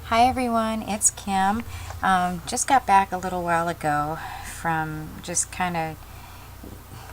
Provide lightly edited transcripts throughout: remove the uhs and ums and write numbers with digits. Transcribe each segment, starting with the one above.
Hi everyone, it's Kim. Just got back a little while ago from just kind of,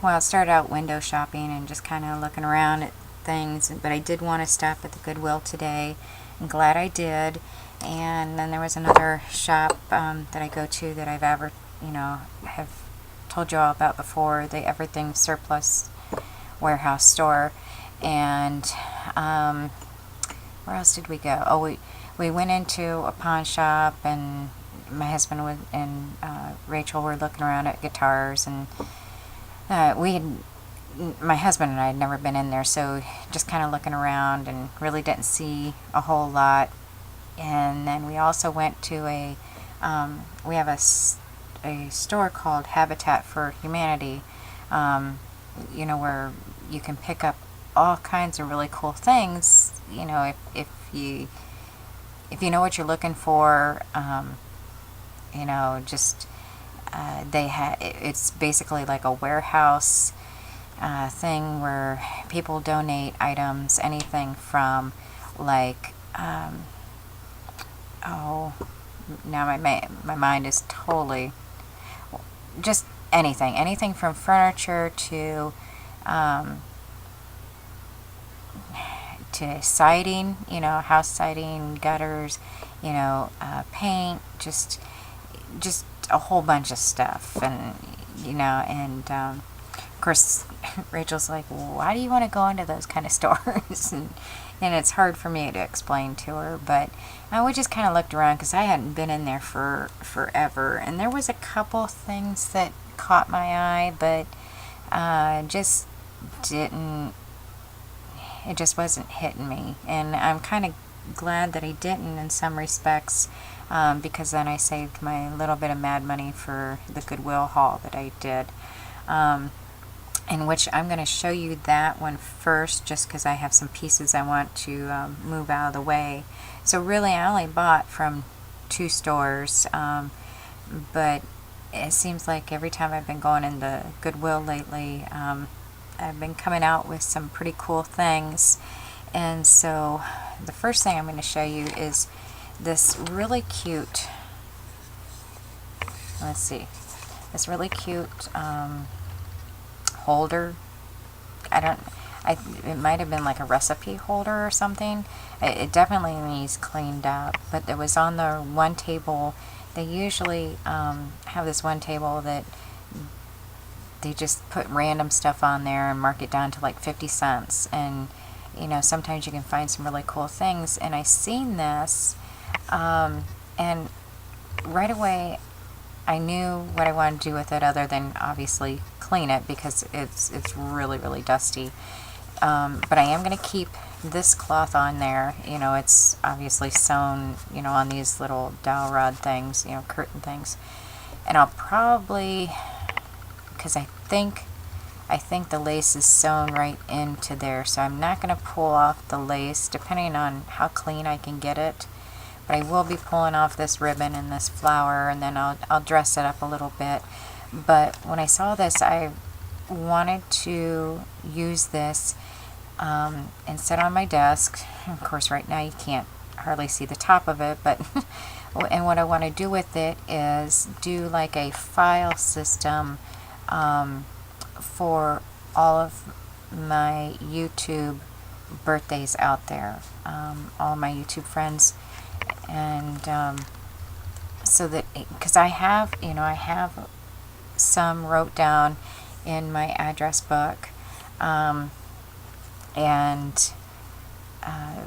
well, it started out window shopping and just kind of looking around at things, but I did want to stop at the Goodwill today. I'm glad I did. And then there was another shop that I go to that I've ever, have told you all about before, the Everything Surplus Warehouse store. And where else did we go? We went into a pawn shop, and my husband and Rachel were looking around at guitars, and my husband and I had never been in there, so just kind of looking around and really didn't see a whole lot. And then we also went to we have a store called Habitat for Humanity, where you can pick up all kinds of really cool things, if you know what you're looking for. Just it's basically like a warehouse thing where people donate items, anything from like now my mind is totally just anything from furniture to siding, house siding, gutters, paint, just a whole bunch of stuff. Of course, Rachel's like, why do you want to go into those kind of stores? And it's hard for me to explain to her, but we just kind of looked around because I hadn't been in there for forever, and there was a couple things that caught my eye, but just didn't, it just wasn't hitting me, and I'm kind of glad that I didn't in some respects, because then I saved my little bit of mad money for the Goodwill haul that I did, in which I'm going to show you that one first, just because I have some pieces I want to move out of the way. So really I only bought from 2 stores, but it seems like every time I've been going in the Goodwill lately, I've been coming out with some pretty cool things. And so the first thing I'm going to show you is this really cute, this really cute holder. It might have been like a recipe holder or something. It definitely needs cleaned up, but it was on the one table. They usually have this one table that they just put random stuff on there and mark it down to like 50 cents. And sometimes you can find some really cool things. And I seen this, and right away I knew what I wanted to do with it, other than obviously clean it because it's really, really dusty. But I am going to keep this cloth on there. It's obviously sewn, on these little dowel rod things, curtain things. And I'll probably, because I think the lace is sewn right into there, so I'm not going to pull off the lace, depending on how clean I can get it. But I will be pulling off this ribbon and this flower, and then I'll dress it up a little bit. But when I saw this, I wanted to use this and sit on my desk. Of course, right now you can't hardly see the top of it, but and what I want to do with it is do like a file system for all of my YouTube birthdays out there, all my YouTube friends. And so that, because I have some wrote down in my address book, and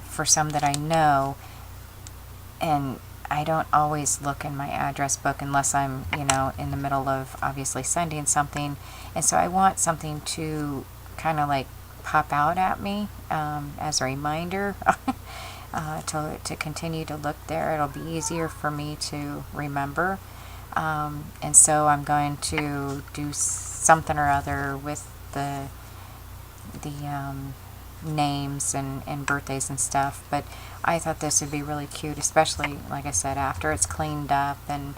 for some that I know, and I don't always look in my address book unless I'm in the middle of obviously sending something, and so I want something to kind of like pop out at me as a reminder. To continue to look there. It'll be easier for me to remember, and so I'm going to do something or other with the names and birthdays and stuff. But I thought this would be really cute, especially like I said, after it's cleaned up and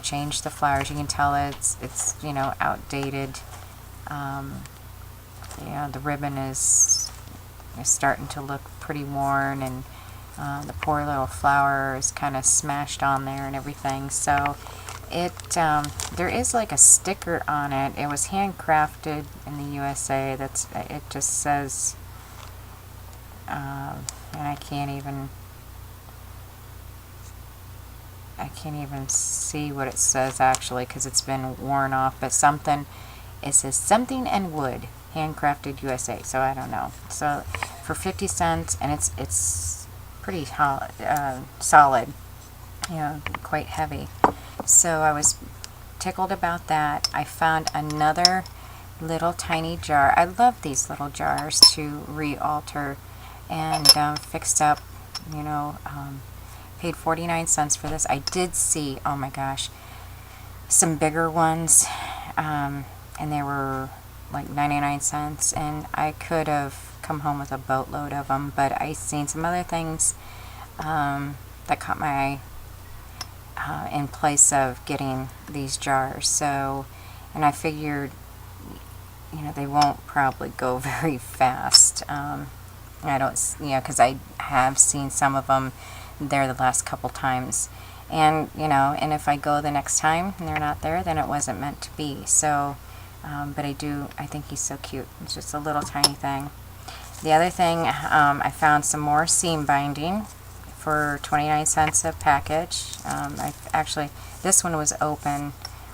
change the flowers. You can tell it's outdated. The ribbon is starting to look pretty worn, and The poor little flower is kind of smashed on there and everything. So it there is like a sticker on it. It was handcrafted in the USA. It just says, and I can't even see what it says actually because it's been worn off. But it says something and wood, handcrafted USA. So I don't know. So for 50 cents, and it's pretty solid, you know, quite heavy. So I was tickled about that. I found another little tiny jar. I love these little jars to re-alter and fixed up, you know. Paid 49 cents for this. I did see, oh my gosh, some bigger ones, and they were like 99 cents, and I could have come home with a boatload of them, but I seen some other things that caught my eye in place of getting these jars. So, and I figured, you know, they won't probably go very fast. I don't, you know, because I have seen some of them there the last couple times, and you know, and if I go the next time and they're not there, then it wasn't meant to be. So but I think he's so cute. It's just a little tiny thing. The other thing, I found some more seam binding for 29 cents a package. This one was open,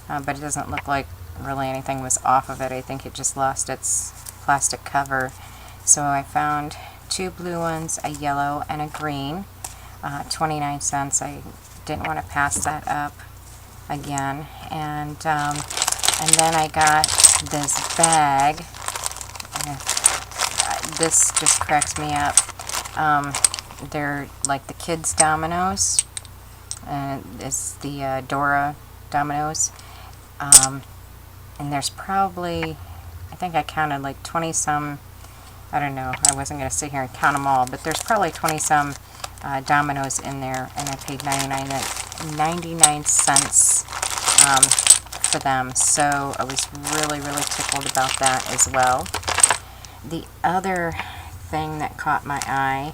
but it doesn't look like really anything was off of it. I think it just lost its plastic cover. So I found 2 blue ones, a yellow and a green. 29 cents. I didn't want to pass that up again. And then I got this bag. This just cracks me up. They're like the kids' dominoes. It's the Dora dominoes. And there's probably, I think I counted like 20 some, I don't know, I wasn't going to sit here and count them all, but there's probably 20 some dominoes in there, and I paid 99 cents for them. So I was really tickled about that as well. The other thing that caught my eye,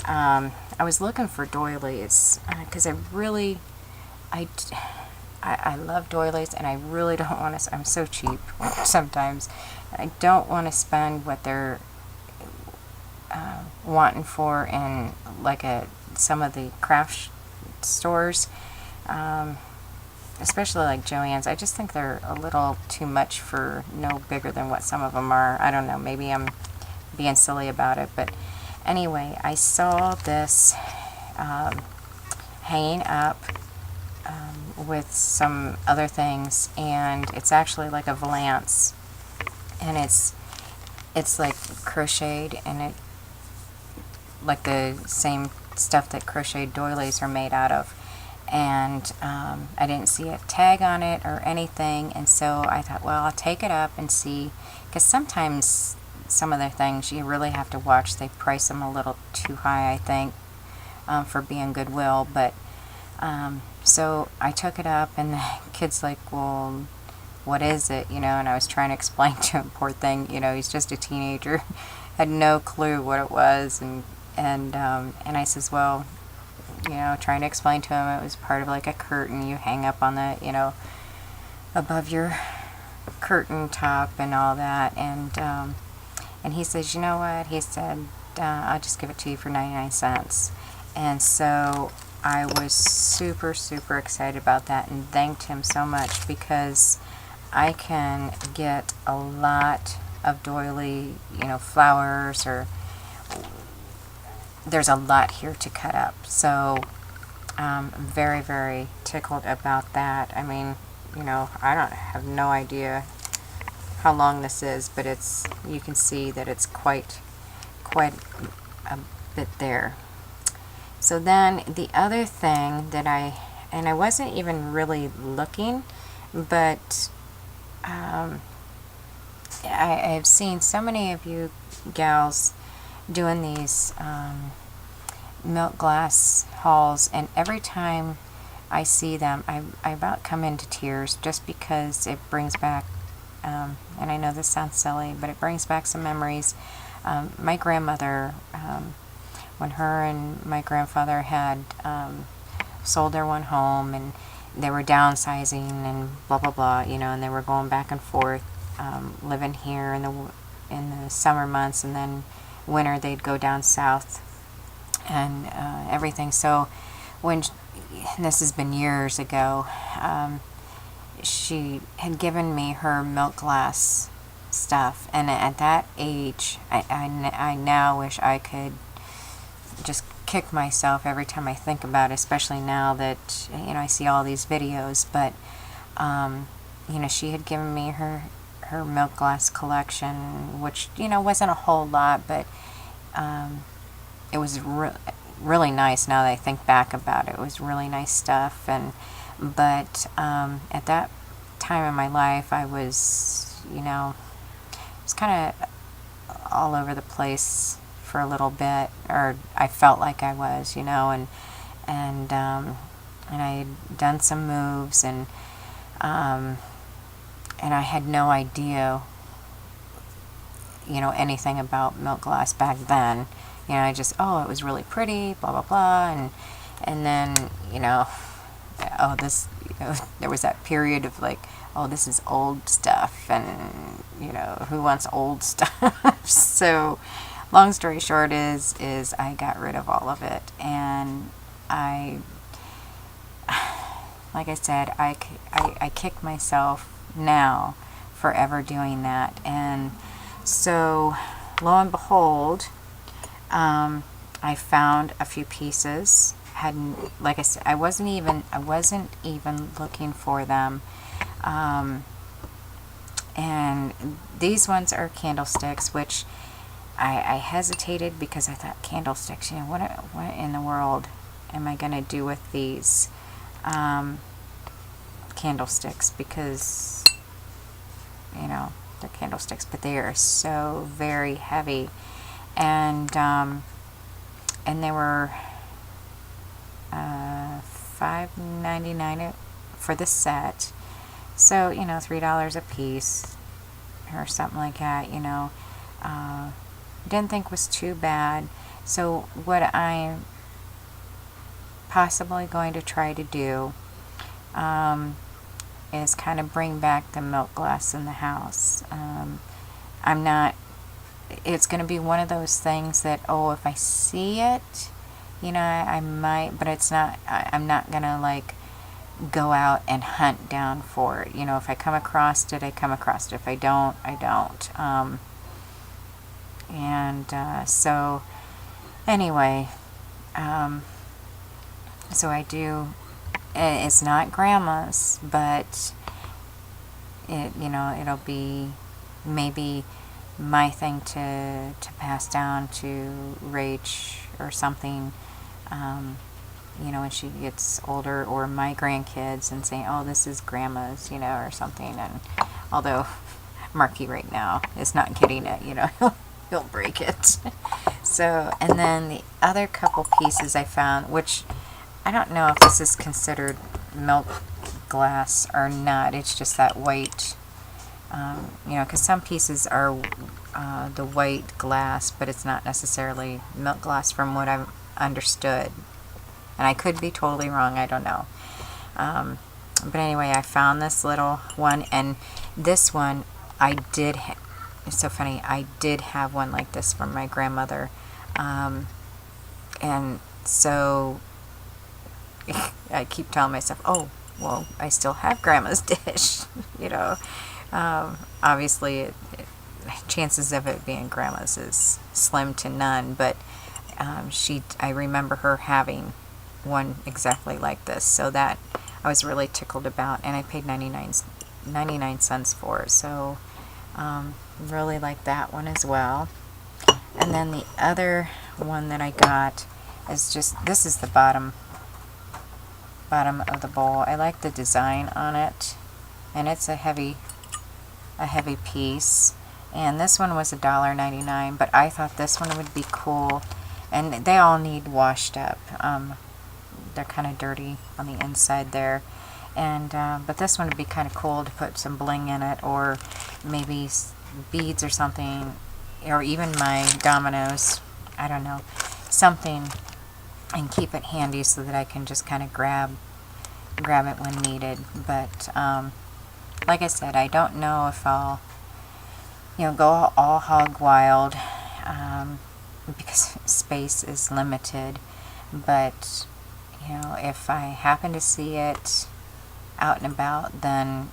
I was looking for doilies because I love doilies, and I really don't want to. I'm so cheap sometimes. I don't want to spend what they're wanting for in like some of the craft stores, especially like Joann's. I just think they're a little too much for no bigger than what some of them are. I don't know, maybe I'm being silly about it, but anyway, I saw this hanging up with some other things, and it's actually like a valance, and it's like crocheted, and it like the same stuff that crocheted doilies are made out of. And I didn't see a tag on it or anything, and so I thought, well, I'll take it up and see, because sometimes some of their things you really have to watch. They price them a little too high, I think, for being Goodwill. But so I took it up, and the kid's like, well, what is it, you know? And I was trying to explain to him, poor thing, you know, he's just a teenager, had no clue what it was, and I says, well, you know, trying to explain to him it was part of like a curtain you hang up on the, you know, above your curtain top and all that, and he says, you know what, he said, I'll just give it to you for 99 cents. And so I was super excited about that, and thanked him so much, because I can get a lot of doily, you know, flowers, or there's a lot here to cut up. So I'm very tickled about that. I mean, you know, I don't have no idea how long this is, but it's, you can see that it's quite a bit there. So then the other thing that I wasn't even really looking, but I've seen so many of you gals doing these milk glass hauls, and every time I see them, I about come into tears, just because it brings back, and I know this sounds silly, but it brings back some memories. My grandmother when her and my grandfather had sold their one home, and they were downsizing and blah blah blah, you know, and they were going back and forth, living here in the summer months, and then winter they'd go down south and everything. So when this has been years ago, she had given me her milk glass stuff, and at that age, I now wish I could just kick myself every time I think about it, especially now that, you know, I see all these videos. But you know, she had given me her milk glass collection, which, you know, wasn't a whole lot, but it was really nice. Now that I think back about it, it was really nice stuff. But at that time in my life, I was, you know, was kind of all over the place for a little bit, or I felt like I was, you know, and I had done some moves, and I had no idea, you know, anything about milk glass back then. You know, I just, oh, it was really pretty, blah blah blah, and then, you know, oh, this, you know, there was that period of like, oh, this is old stuff, and, you know, who wants old stuff? So long story short is I got rid of all of it, and like I said, I kick myself now for ever doing that. And so lo and behold, I found a few pieces. Hadn't, like I said, I wasn't even looking for them. And these ones are candlesticks, which I hesitated because I thought, candlesticks, you know, what in the world am I going to do with these candlesticks? Because, you know, they're candlesticks, but they are so very heavy. And they were $5.99 for the set. So, you know, $3 a piece or something like that, you know. Didn't think was too bad. So what I'm possibly going to try to do is kind of bring back the milk glass in the house. I'm not, it's going to be one of those things that, oh, if I see it, you know, I might, but it's not, I'm not going to like go out and hunt down for it. You know, if I come across it, I come across it. If I don't, I don't. So anyway, so I do, it's not grandma's, but it, you know, it'll be maybe my thing to pass down to Rach or something, you know, when she gets older, or my grandkids, and saying, oh, this is grandma's, you know, or something. And although Marky right now is not getting it, you know, he'll break it. So, and then the other couple pieces I found, which I don't know if this is considered milk glass or not. It's just that white, you know, because some pieces are the white glass, but it's not necessarily milk glass from what I've understood. And I could be totally wrong, I don't know. But anyway, I found this little one, and this one I did, it's so funny, I did have one like this from my grandmother. And so I keep telling myself, oh, well, I still have grandma's dish, you know. Obviously, chances of it being grandma's is slim to none, but I remember her having one exactly like this, so that I was really tickled about, and I paid 99 cents for it. So really like that one as well. And then the other one that I got is just, this is the bottom of the bowl. I like the design on it, and it's a heavy piece. And this one was $1.99, but I thought this one would be cool. And they all need washed up. They're kind of dirty on the inside there. And but this one would be kind of cool to put some bling in it, or maybe beads or something, or even my dominoes. I don't know. something and keep it handy so that I can just kind of grab it when needed. But like I said, I don't know if I'll, go all hog wild, because space is limited. But if I happen to see it out and about, then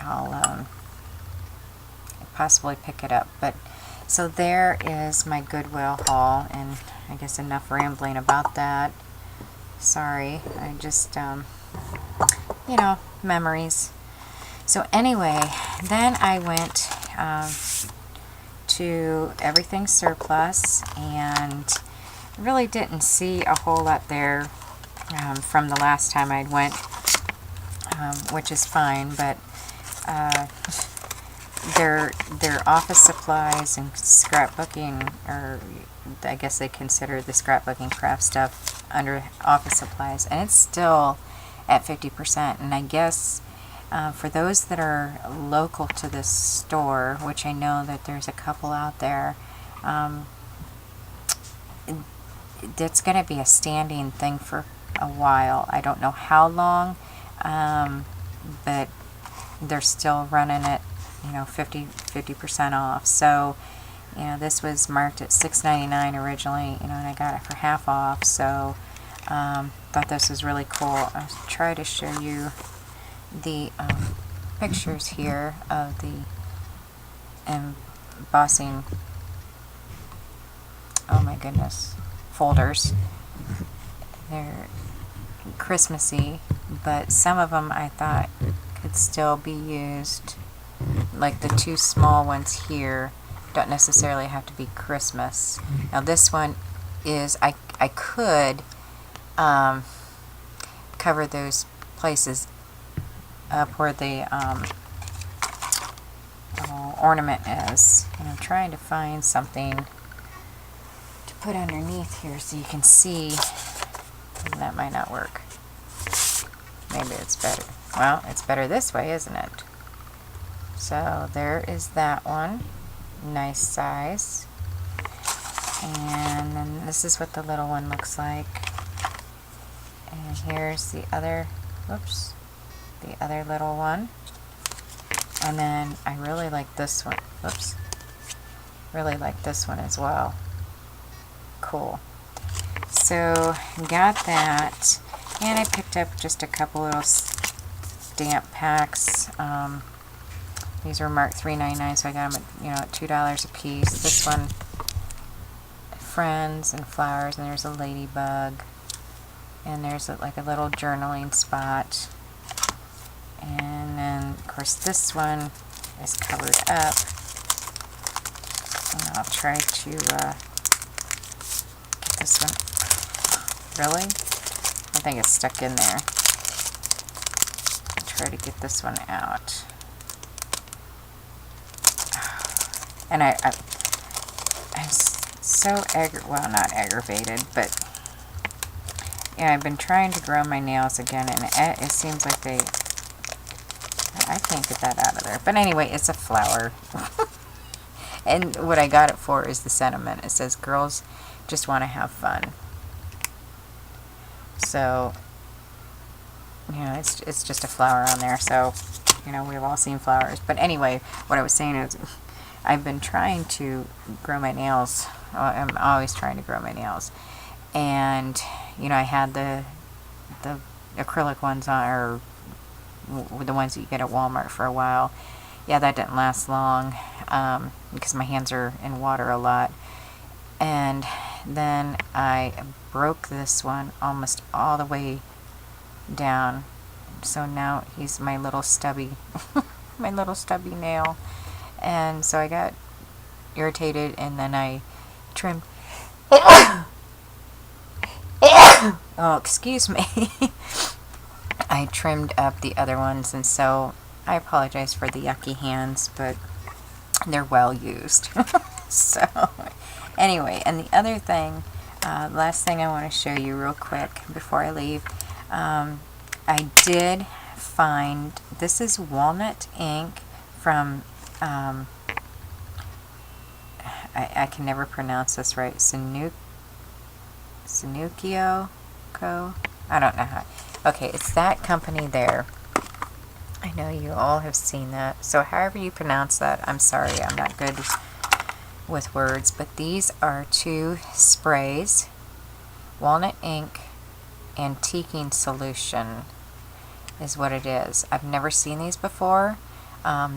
I'll possibly pick it up. But so there is my Goodwill haul, and I guess enough rambling about that. Sorry, I just memories. So anyway, then I went to Everything Surplus, and really didn't see a whole lot there from the last time I went, which is fine. But their office supplies and scrapbooking, or I guess they consider the scrapbooking craft stuff under office supplies, and it's still at 50%. And I guess for those that are local to this store, which I know that there's a couple out there, it's going to be a standing thing for a while. I don't know how long, but they're still running it, 50% off. So, this was marked at $6.99 originally, and I got it for half off. So, thought this was really cool. I'll try to show you the pictures here of the embossing, oh my goodness, folders. They're Christmassy, but some of them I thought could still be used. Like the 2 small ones here don't necessarily have to be Christmas. Now this one is, I could cover those places up where the ornament is. And I'm trying to find something to put underneath here so you can see. That might not work. Maybe it's better. Well, it's better this way, isn't it? So there is that one. Nice size. And then this is what the little one looks like. And here's the other, whoops, the other little one. And then I really like this one. Whoops. Really like this one as well. Cool. So got that, and I picked up just a couple little stamp packs. These were marked $3.99, so I got them at $2 a piece. This one, friends and flowers, and there's a ladybug, and there's like a little journaling spot. And then of course this one is covered up, and I'll try to get this one. Really? I think it's stuck in there. I'll try to get this one out. And I'm so well, not aggravated, but I've been trying to grow my nails again, and it seems like I can't get that out of there. But anyway, it's a flower. And what I got it for is the sentiment. It says, girls just want to have fun. So, it's just a flower on there. So, we've all seen flowers. But anyway, what I was saying is, I've been trying to grow my nails. I'm always trying to grow my nails. And, I had the acrylic ones on, or the ones that you get at Walmart for a while. Yeah, that didn't last long, because my hands are in water a lot. And then I broke this one almost all the way down. So now he's my little stubby, my little stubby nail. And so I got irritated, and then I trimmed. Oh, excuse me. I trimmed up the other ones, and so I apologize for the yucky hands, but they're well used. So anyway, and the other thing, last thing I want to show you real quick before I leave, I did find, this is walnut ink from I can never pronounce this right. Sanukio Co. I don't know how. Okay, it's that company there. I know you all have seen that. So however you pronounce that, I'm sorry, I'm not good with words. But these are 2 sprays, walnut ink, antiquing solution is what it is. I've never seen these before.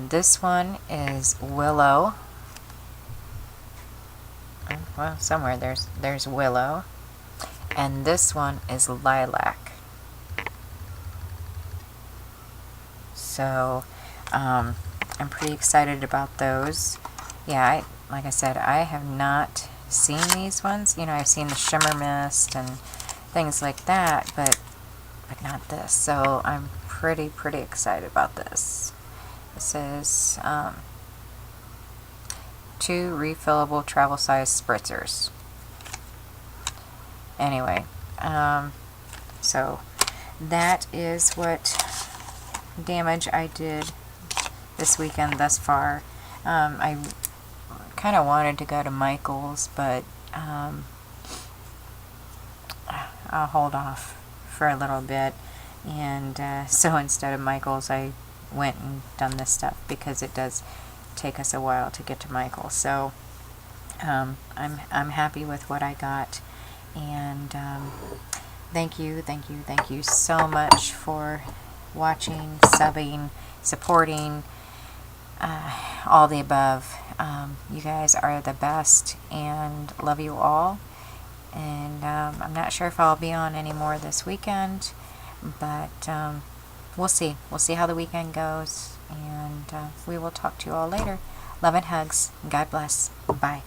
This one is willow. Well, somewhere there's willow. And this one is lilac. So I'm pretty excited about those. Yeah, like I said, I have not seen these ones. You know, I've seen the shimmer mist and things like that, but not this. So I'm pretty excited about this. This is 2 refillable travel size spritzers. Anyway, so that is what damage I did this weekend thus far. I kind of wanted to go to Michael's, but I'll hold off for a little bit. And so instead of Michael's, I went and done this stuff because it does take us a while to get to Michael's. So I'm happy with what I got. And thank you so much for watching, subbing, supporting, all the above. You guys are the best, and love you all. And I'm not sure if I'll be on anymore this weekend, but we'll see. We'll see how the weekend goes, and we will talk to you all later. Love and hugs. God bless. Bye.